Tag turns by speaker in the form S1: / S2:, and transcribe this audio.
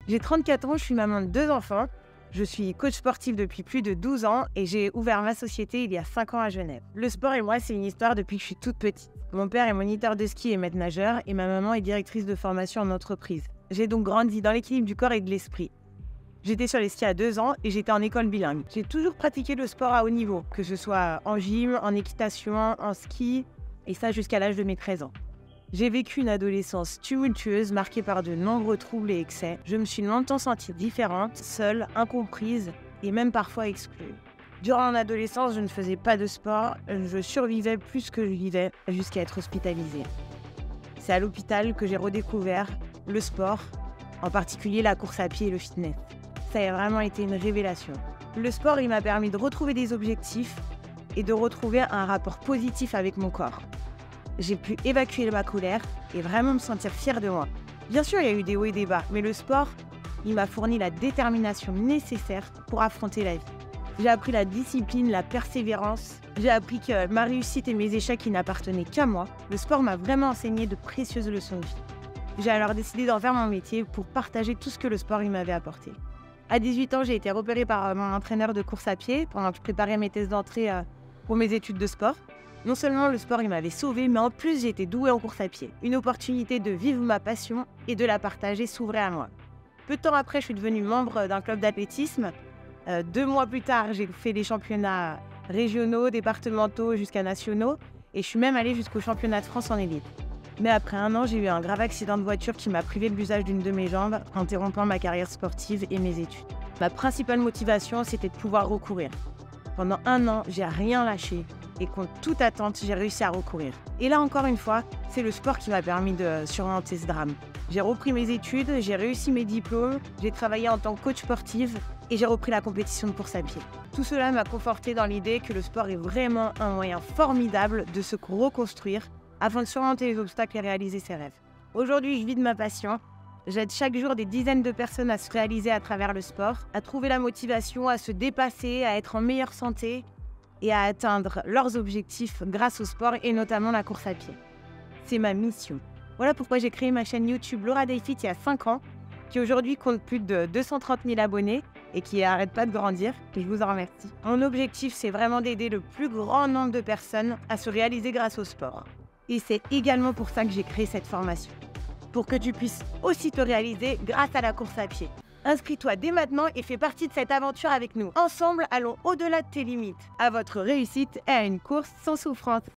S1: J'ai 34 ans, je suis maman de 2 enfants. Je suis coach sportif depuis plus de 12 ans et j'ai ouvert ma société il y a 5 ans à Genève. Le sport et moi, c'est une histoire depuis que je suis toute petite. Mon père est moniteur de ski et maître nageur et ma maman est directrice de formation en entreprise. J'ai donc grandi dans l'équilibre du corps et de l'esprit. J'étais sur les skis à 2 ans et j'étais en école bilingue. J'ai toujours pratiqué le sport à haut niveau, que ce soit en gym, en équitation, en ski, et ça jusqu'à l'âge de mes 13 ans. J'ai vécu une adolescence tumultueuse marquée par de nombreux troubles et excès. Je me suis longtemps sentie différente, seule, incomprise et même parfois exclue. Durant mon adolescence, je ne faisais pas de sport, je survivais plus que je vivais jusqu'à être hospitalisée. C'est à l'hôpital que j'ai redécouvert le sport, en particulier la course à pied et le fitness. Ça a vraiment été une révélation. Le sport, il m'a permis de retrouver des objectifs et de retrouver un rapport positif avec mon corps. J'ai pu évacuer ma colère et vraiment me sentir fière de moi. Bien sûr, il y a eu des hauts et des bas, mais le sport, il m'a fourni la détermination nécessaire pour affronter la vie. J'ai appris la discipline, la persévérance. J'ai appris que ma réussite et mes échecs, ils n'appartenaient qu'à moi. Le sport m'a vraiment enseigné de précieuses leçons de vie. J'ai alors décidé d'en faire mon métier pour partager tout ce que le sport il m'avait apporté. À 18 ans, j'ai été repérée par mon entraîneur de course à pied pendant que je préparais mes tests d'entrée pour mes études de sport. Non seulement le sport il m'avait sauvée, mais en plus j'étais douée en course à pied. Une opportunité de vivre ma passion et de la partager s'ouvrait à moi. Peu de temps après, je suis devenue membre d'un club d'athlétisme. 2 mois plus tard, j'ai fait les championnats régionaux, départementaux jusqu'à nationaux. Et je suis même allée jusqu'au championnat de France en élite. Mais après 1 an, j'ai eu un grave accident de voiture qui m'a privé de l'usage d'une de mes jambes, interrompant ma carrière sportive et mes études. Ma principale motivation, c'était de pouvoir recourir. Pendant 1 an, j'ai rien lâché et contre toute attente, j'ai réussi à recourir. Et là encore une fois, c'est le sport qui m'a permis de surmonter ce drame. J'ai repris mes études, j'ai réussi mes diplômes, j'ai travaillé en tant que coach sportive et j'ai repris la compétition de course à pied. Tout cela m'a conforté dans l'idée que le sport est vraiment un moyen formidable de se reconstruire afin de surmonter les obstacles et réaliser ses rêves. Aujourd'hui, je vis de ma passion. J'aide chaque jour des dizaines de personnes à se réaliser à travers le sport, à trouver la motivation, à se dépasser, à être en meilleure santé et à atteindre leurs objectifs grâce au sport et notamment la course à pied. C'est ma mission. Voilà pourquoi j'ai créé ma chaîne YouTube Laura Dayfit il y a 5 ans, qui aujourd'hui compte plus de 230 000 abonnés et qui n'arrête pas de grandir. Et je vous en remercie. Mon objectif, c'est vraiment d'aider le plus grand nombre de personnes à se réaliser grâce au sport. Et c'est également pour ça que j'ai créé cette formation. Pour que tu puisses aussi te réaliser grâce à la course à pied. Inscris-toi dès maintenant et fais partie de cette aventure avec nous. Ensemble, allons au-delà de tes limites, à votre réussite et à une course sans souffrance.